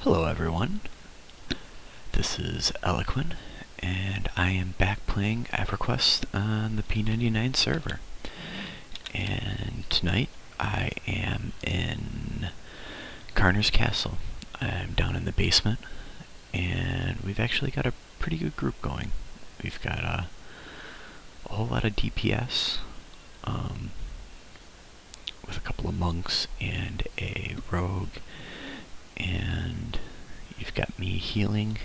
Hello everyone, this is Eloquent, and I am back playing EverQuest on the P99 server. And tonight I am in Karnor's castle. I'm down in the basement, and we've actually got a pretty good group going. We've got a whole lot of DPS, with a couple of monks and a rogue, and you've got me healing.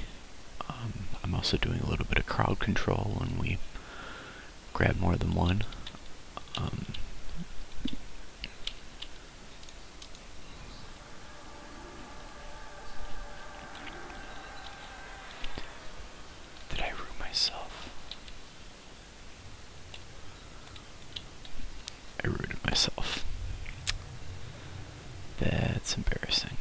I'm also doing a little bit of crowd control when we grab more than one. Did I rue myself? I rooted myself. That's embarrassing.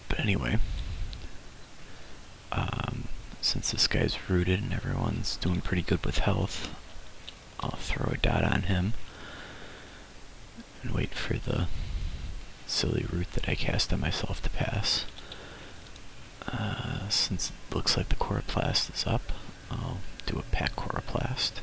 But anyway, since this guy's rooted and everyone's doing pretty good with health, I'll throw a dot on him and wait for the silly root that I cast on myself to pass. Since it looks like the Coroplast is up, I'll do a pack Coroplast.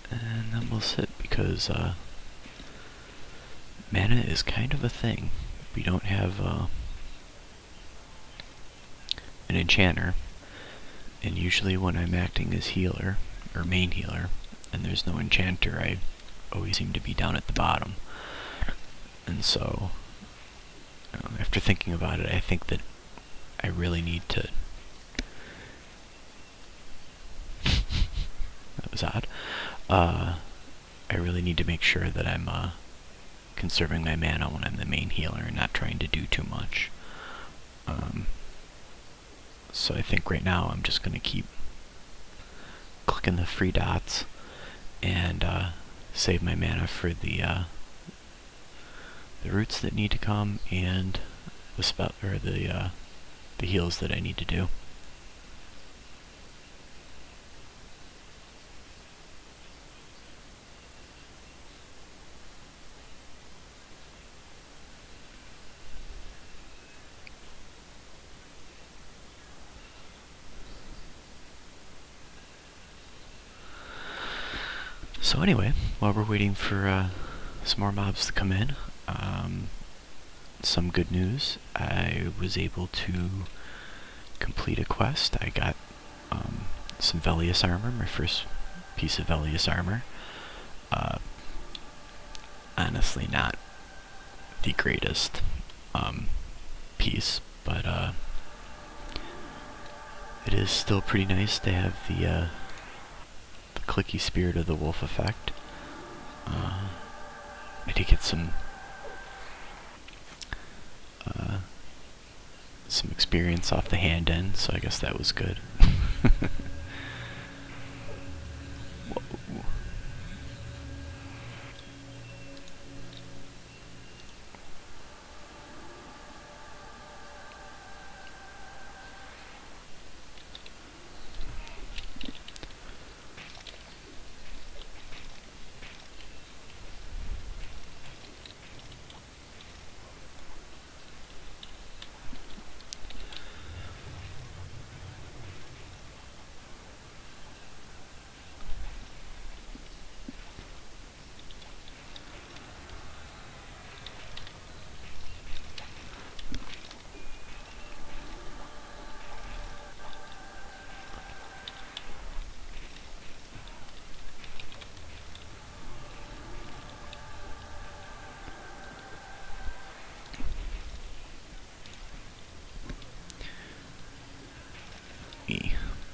And then we'll sit because mana is kind of a thing. We don't have an enchanter, and usually when I'm acting as healer, or main healer, and there's no enchanter, I always seem to be down at the bottom. And so, after thinking about it, I think that I really need to... that was odd. I really need to make sure that I'm conserving my mana when I'm the main healer and not trying to do too much. So I think right now I'm just going to keep clicking the free dots and save my mana for the roots that need to come and the spell or the heals that I need to do. So anyway, while we're waiting for some more mobs to come in, some good news. I was able to complete a quest. I got some Velius armor, my first piece of Velius armor. Honestly, not the greatest piece, but it is still pretty nice to have the clicky Spirit of the Wolf effect. I did get some experience off the hand end, so I guess that was good. Whoa.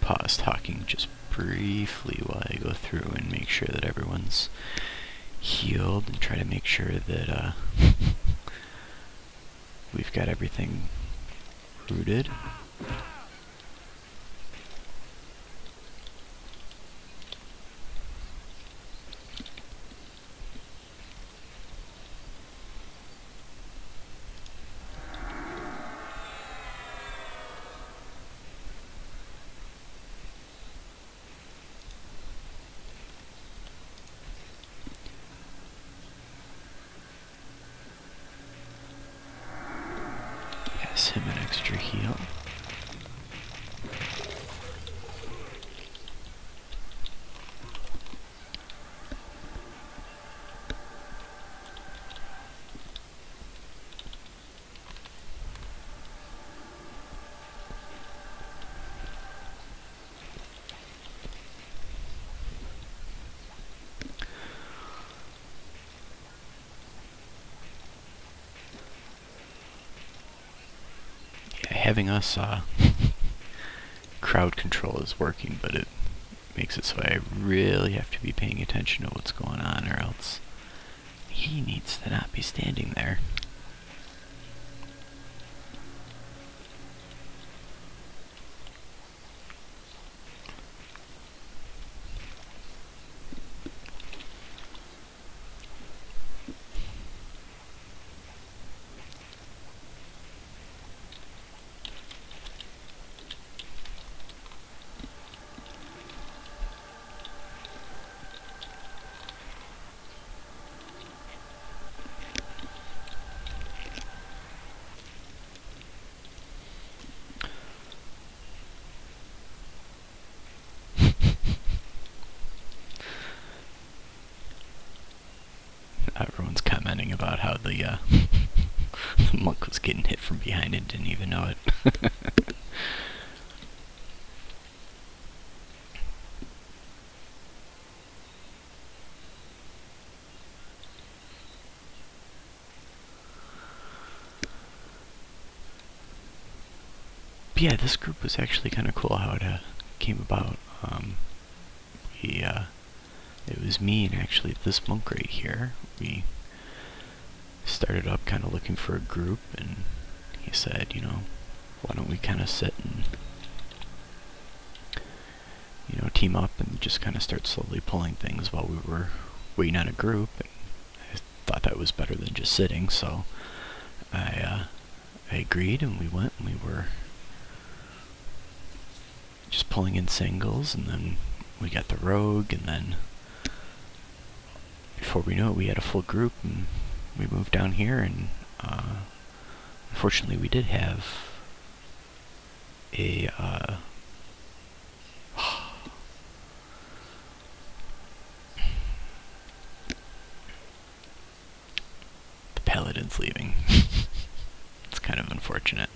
Pause talking just briefly while I go through and make sure that everyone's healed and try to make sure that we've got everything rooted. Pass him an extra heal. Having us crowd control is working, but it makes it so I really have to be paying attention to what's going on, or else he needs to not be standing there. Everyone's commenting about how the the monk was getting hit from behind and didn't even know it. But yeah, this group was actually kind of cool how it came about. It was me and actually this monk right here. We started up kind of looking for a group, and he said, you know, why don't we kind of sit and, you know, team up and just kind of start slowly pulling things while we were waiting on a group. And I thought that was better than just sitting, so I agreed, and we went, and we were just pulling in singles, and then we got the rogue, and then before we knew it, we had a full group, and we moved down here, and unfortunately we did have a the paladin's leaving. It's kind of unfortunate.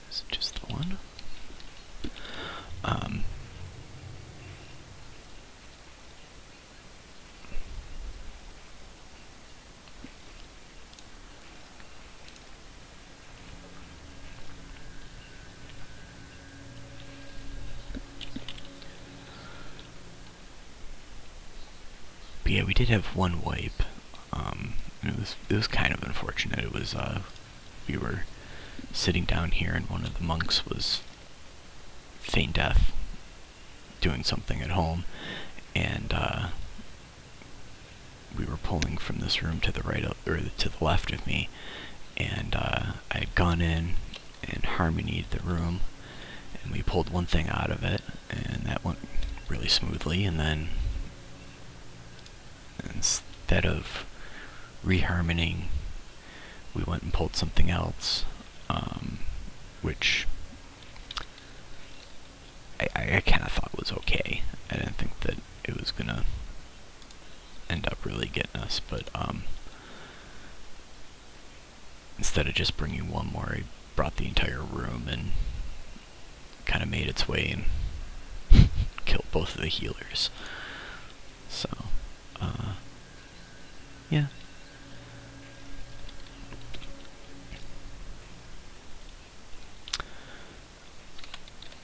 Is it just the one? But yeah, we did have one wipe. It was kind of unfortunate. It was we were sitting down here, and one of the monks was feign death, doing something at home, and we were pulling from this room to the right or to the left of me, and I had gone in and harmonied the room, and we pulled one thing out of it, and that went really smoothly, and then instead of reharmoning, we went and pulled something else, which I kind of thought was okay. I didn't think that it was gonna end up really getting us, but instead of just bringing one more, I brought the entire room and kind of made its way and killed both of the healers. So, yeah.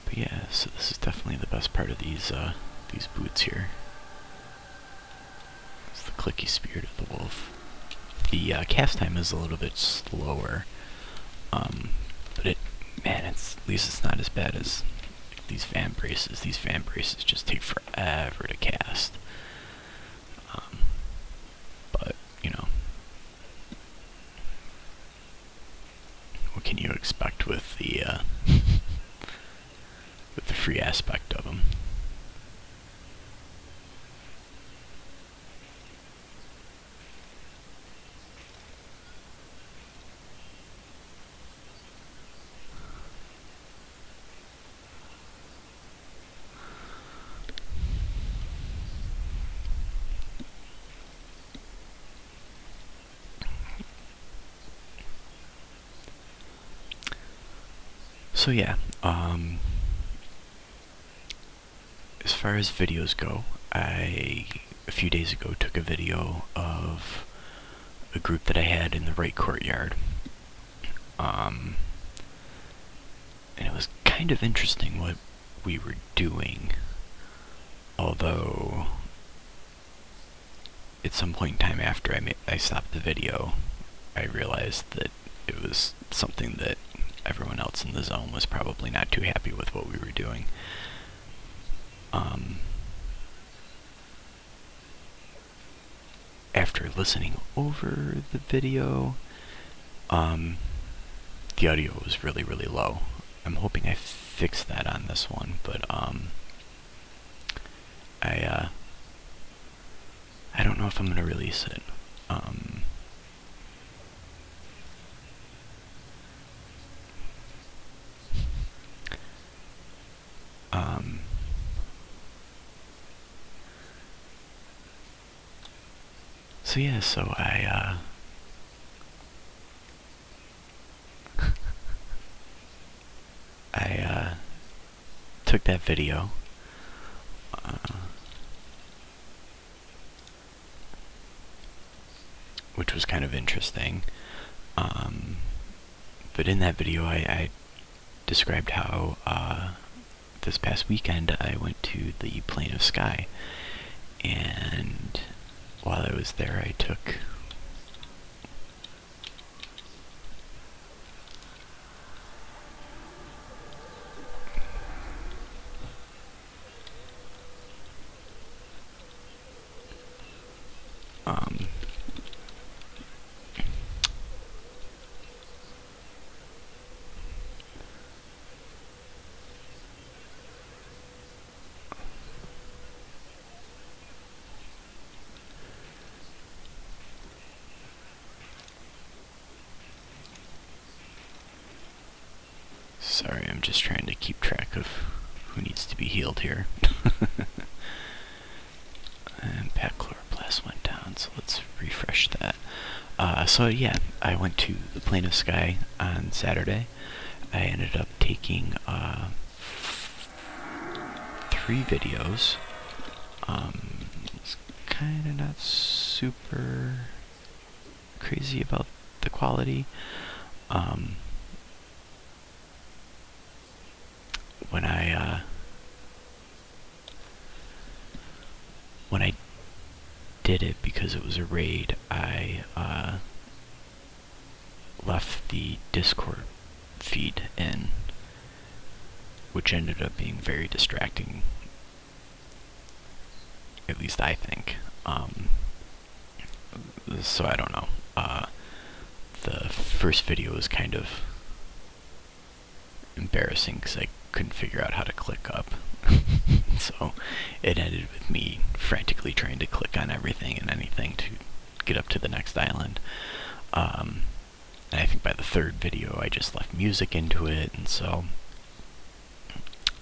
But yeah, so this is definitely the best part of these boots here. It's the clicky spirit of the wolf. The cast time is a little bit slower, but at least it's not as bad as these fan braces. These fan braces just take forever to cast. But, you know, what can you expect with the with the free aspect of them? So yeah, as far as videos go, a few days ago took a video of a group that I had in the right courtyard. And it was kind of interesting what we were doing, although at some point in time after I stopped the video, I realized that it was something that everyone else in the zone was probably not too happy with what we were doing. After listening over the video, the audio was really, really low. I'm hoping I fixed that on this one, but I don't know if I'm gonna release it. So yeah, I took that video, which was kind of interesting. But in that video, I described how this past weekend I went to the Plane of Sky, and while I was there, I took sorry, I'm just trying to keep track of who needs to be healed here. And Pat Chloroplast went down, so let's refresh that. So yeah, I went to the Plane of Sky on Saturday. I ended up taking 3 videos. It's kind of not super crazy about the quality. When I did it, because it was a raid, I left the Discord feed in, which ended up being very distracting, at least I think. So I don't know. The first video was kind of embarrassing because I couldn't figure out how to click up. So it ended with me frantically trying to click on everything and anything to get up to the next island. And I think by the 3rd video I just left music into it, and so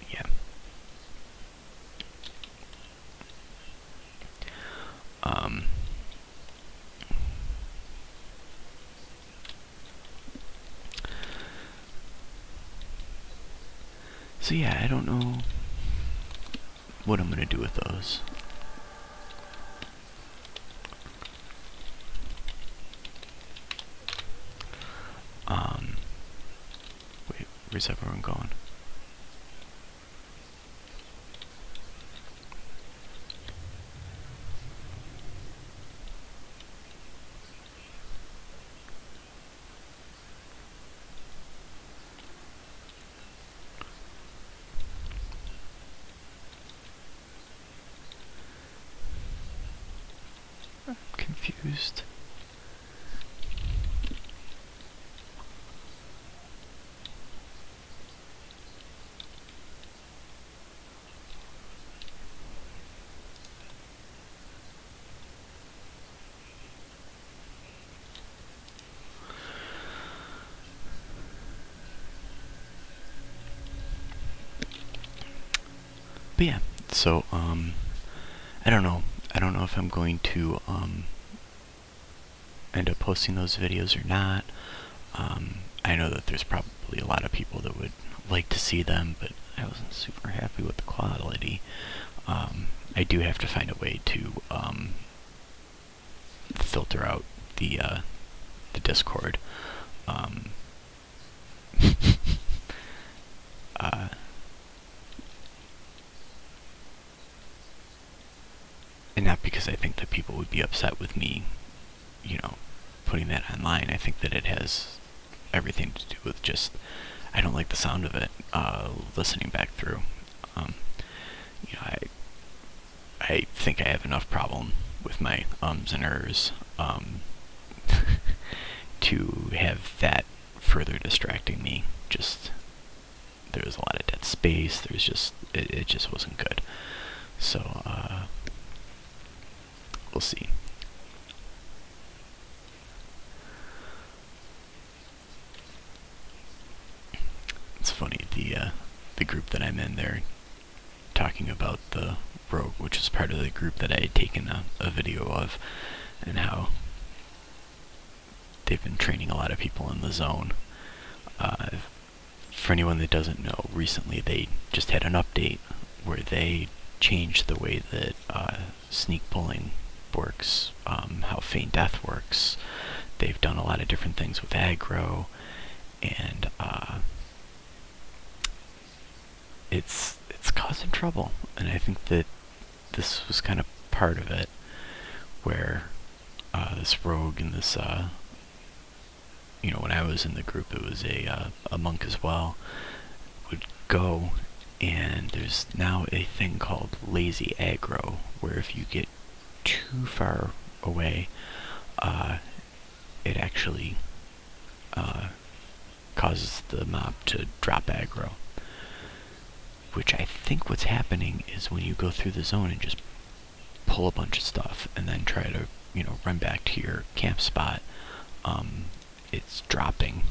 yeah. So yeah, I don't know what I'm gonna do with those. Wait, where's everyone going? I'm confused. But yeah, so I don't know. I don't know if I'm going to end up posting those videos or not. I know that there's probably a lot of people that would like to see them, but I wasn't super happy with the quality. I do have to find a way to filter out the Discord. uh, and not because I think that people would be upset with me, you know, putting that online. I think that it has everything to do with just, I don't like the sound of it, listening back through. You know, I think I have enough problem with my ums and ers, to have that further distracting me. Just, there was a lot of dead space, there's just, it just wasn't good. So, we'll see. It's funny, the group that I'm in, they're talking about the rogue, which is part of the group that I had taken a video of, and how they've been training a lot of people in the zone. For anyone that doesn't know, recently they just had an update where they changed the way that sneak pulling works, how feign death works. They've done a lot of different things with aggro, and it's causing trouble. And I think that this was kind of part of it, where this rogue and this, you know, when I was in the group, it was a monk as well, would go, and there's now a thing called lazy aggro, where if you get too far away, it actually causes the mob to drop aggro. Which I think what's happening is when you go through the zone and just pull a bunch of stuff and then try to, you know, run back to your camp spot, it's dropping.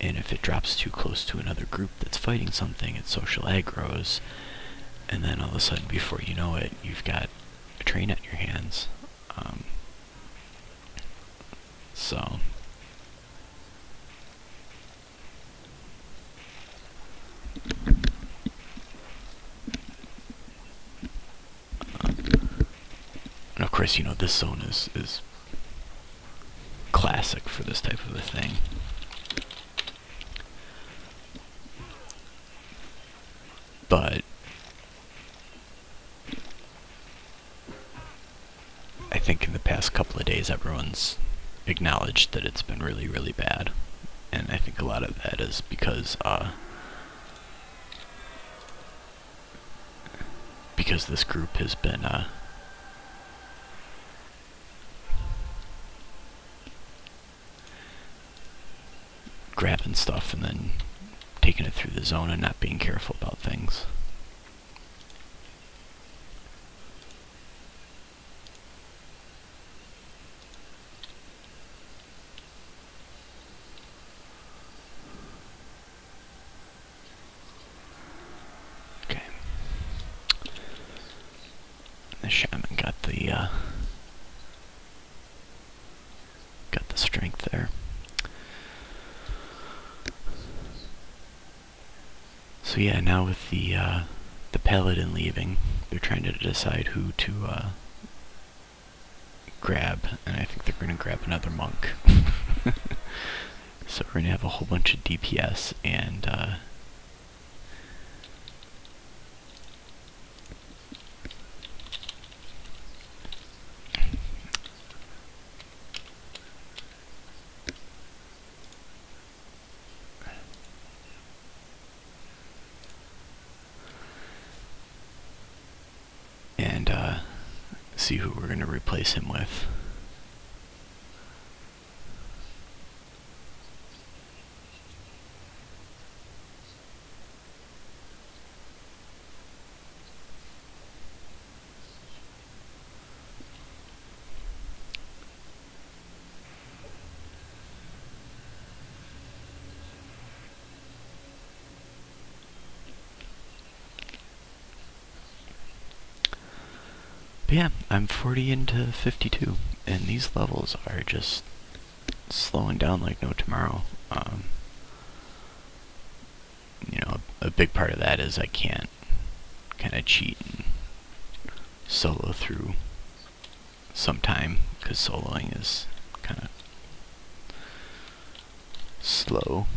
And if it drops too close to another group that's fighting something, it social aggroes, and then all of a sudden, before you know it, you've got a train at your hands. So and of course, you know, this zone is classic for this type of a thing. But I think in the past couple of days, everyone's acknowledged that it's been really, really bad. And I think a lot of that is because this group has been grabbing stuff and then taking it through the zone and not being careful about things. Okay. The shaman got the strength there. So yeah, now with the paladin leaving, they're trying to decide who to grab, and I think they're going to grab another monk. So we're going to have a whole bunch of DPS and see who we're going to replace him with. But yeah, I'm 40 into 52, and these levels are just slowing down like no tomorrow. know, a big part of that is I can't kind of cheat and solo through some time, because soloing is kind of slow.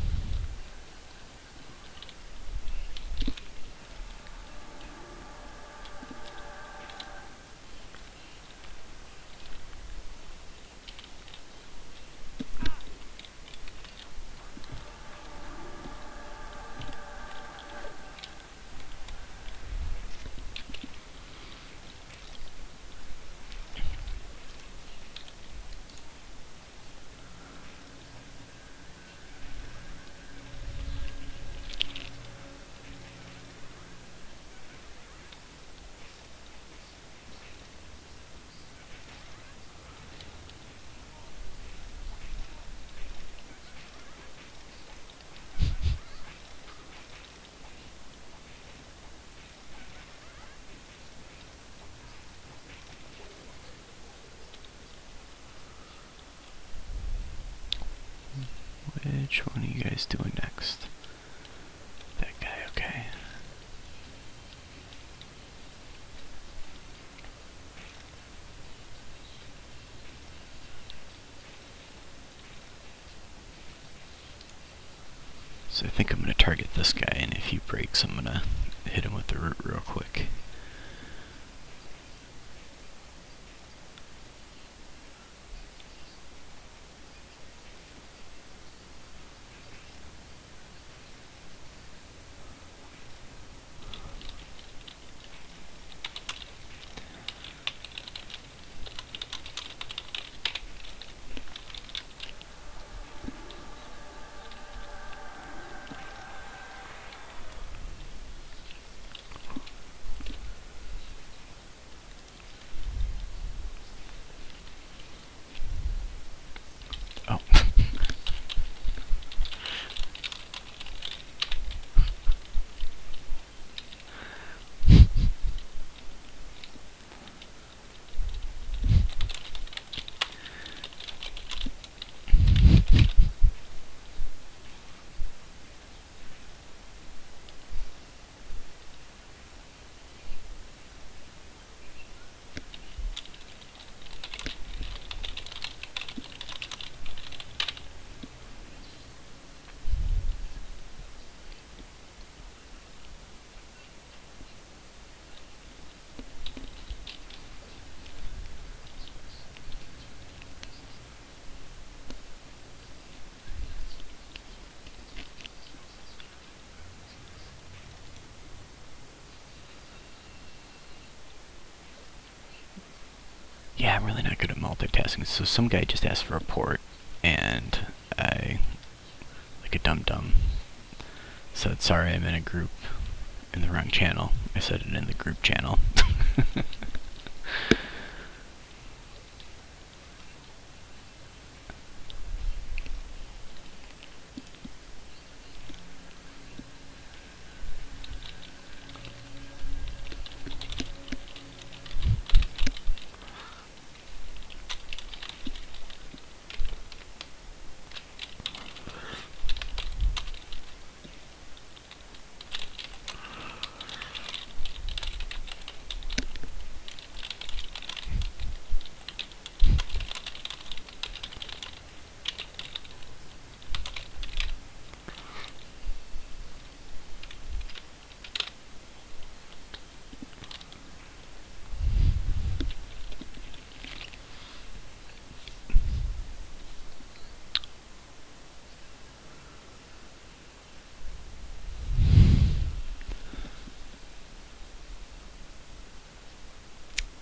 Which one are you guys doing next? That guy, okay. So I think I'm going to target this guy, and if he breaks, I'm going to hit him with the root real quick. Oh. Yeah, I'm really not good at multitasking. So some guy just asked for a port, and I, like a dum-dum, said, sorry, I'm in a group in the wrong channel. I said it in the group channel.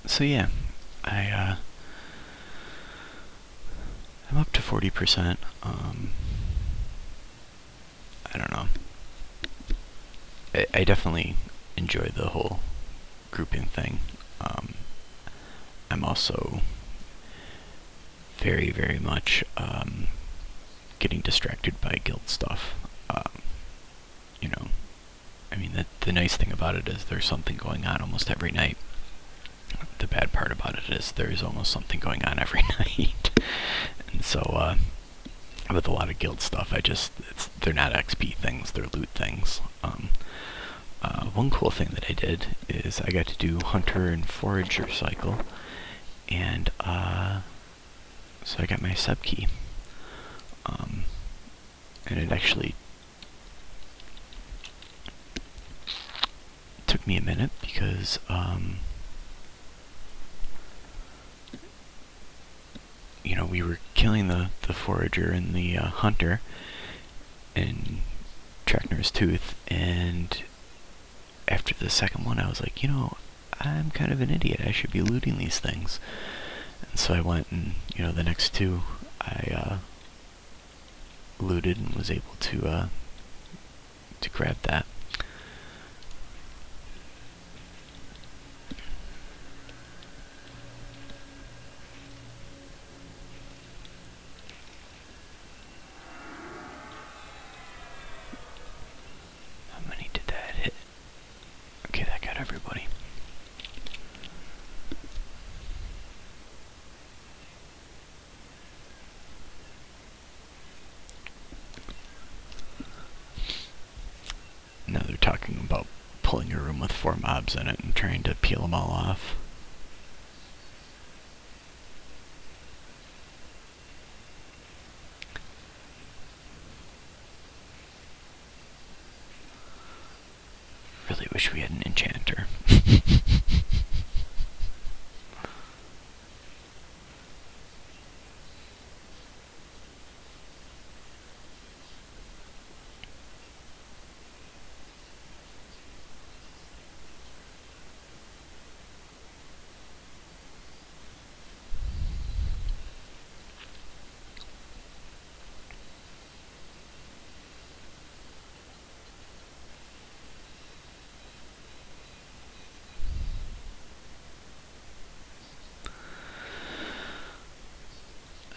So yeah, I'm up to 40%. I don't know. I definitely enjoy the whole grouping thing. I'm also very, very much getting distracted by guild stuff. You know, I mean, the nice thing about it is there's something going on almost every night. The bad part about it is there's almost something going on every night. And so with a lot of guild stuff, they're not XP things, they're loot things. One cool thing that I did is I got to do Hunter and Forager cycle, and so I got my sub key. And it actually took me a minute because you know, we were killing the Forager and the Hunter in Traknor's Tooth, and after the second one I was like, you know, I'm kind of an idiot, I should be looting these things. And so I went and, you know, the next two I looted and was able to grab that. How many did that hit? Okay, that got everybody. Now they're talking about pulling a room with 4 mobs in it and trying to peel them all off. Really wish we had an enchanter.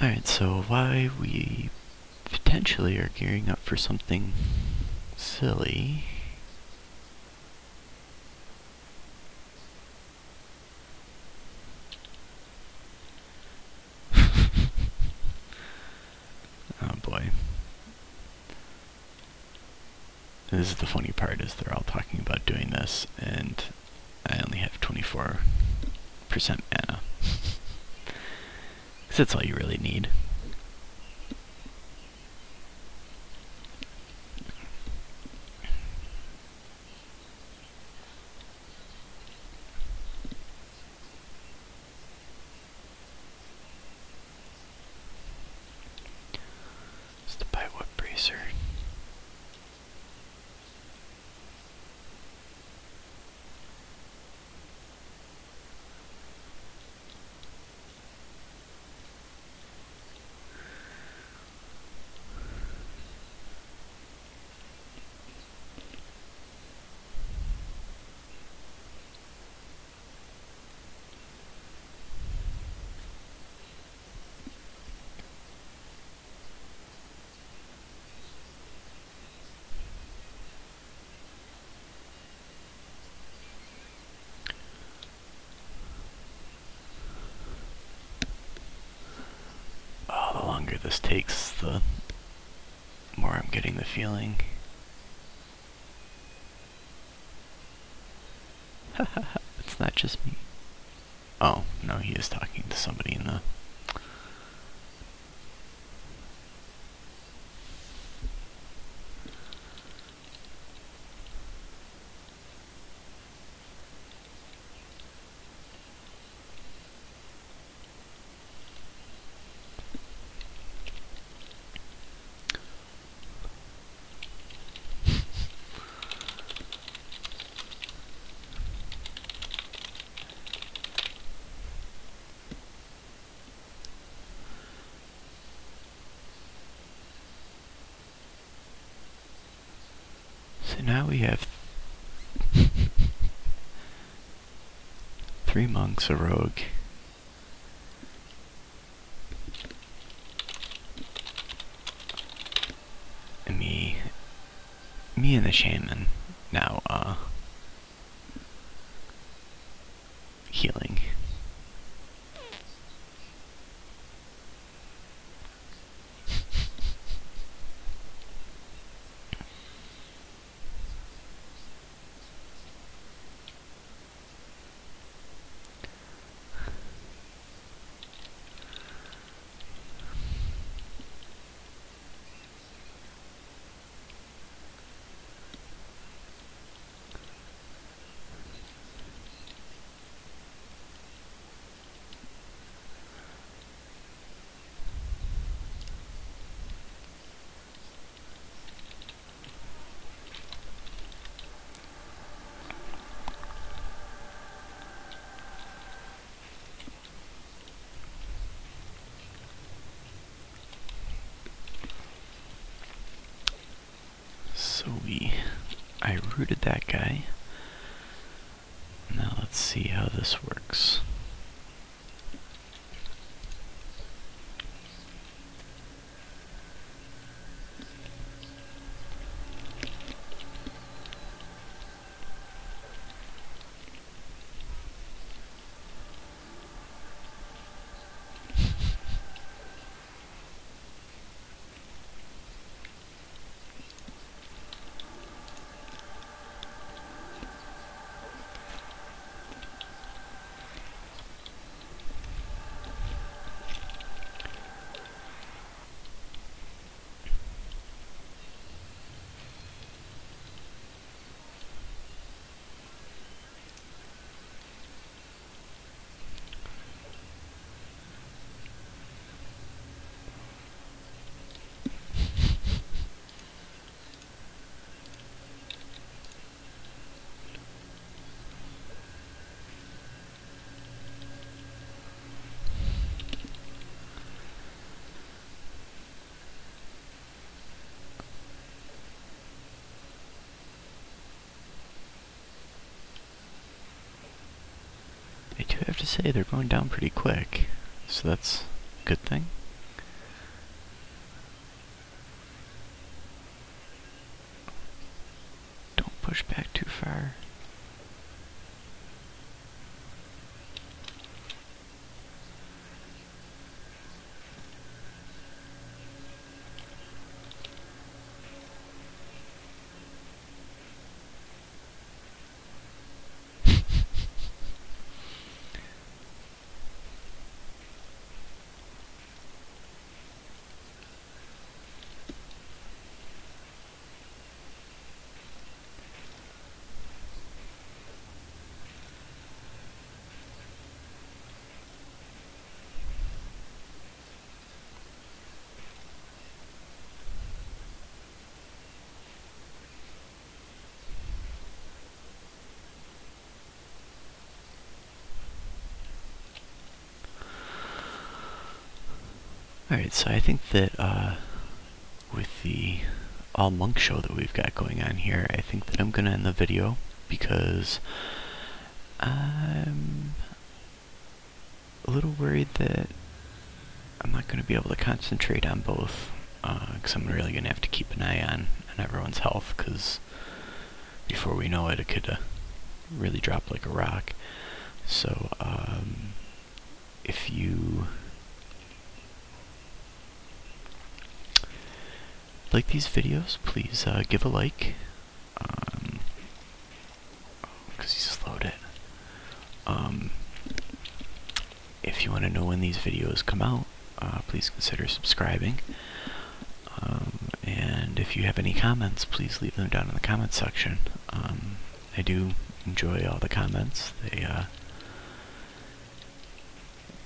Alright, so why we potentially are gearing up for something silly. Oh boy. This is the funny part, is they're all talking about doing this, and I only have 24% mana. Because that's all you really need. Just to buy wood bracer. The longer this takes, the more I'm getting the feeling. It's not just me. Oh, no, he is talking to somebody in the... So now we have 3 monks, a rogue, and me and the shaman now healing. I rooted that guy. Now let's see how this works. I do have to say they're going down pretty quick, so that's a good thing. Don't push back too far. Alright, so I think that with the all monk show that we've got going on here, I think that I'm gonna end the video because I'm a little worried that I'm not gonna be able to concentrate on both, because I'm really gonna have to keep an eye on everyone's health, because before we know it, it could really drop like a rock. So if you like these videos, please give a like, because he slowed it. If you want to know when these videos come out, please consider subscribing. And if you have any comments, please leave them down in the comment section. I do enjoy all the comments.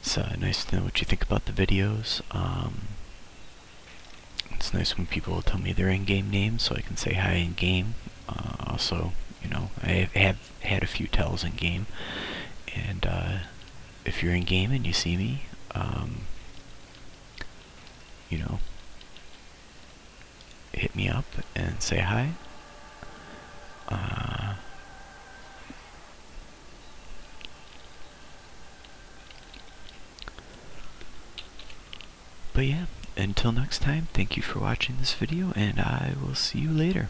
It's nice to know what you think about the videos. It's nice when people tell me their in-game names so I can say hi in-game. Also, you know, I have had a few tells in-game, and if you're in-game and you see me, you know, hit me up and say hi. But yeah, until next time, thank you for watching this video, and I will see you later.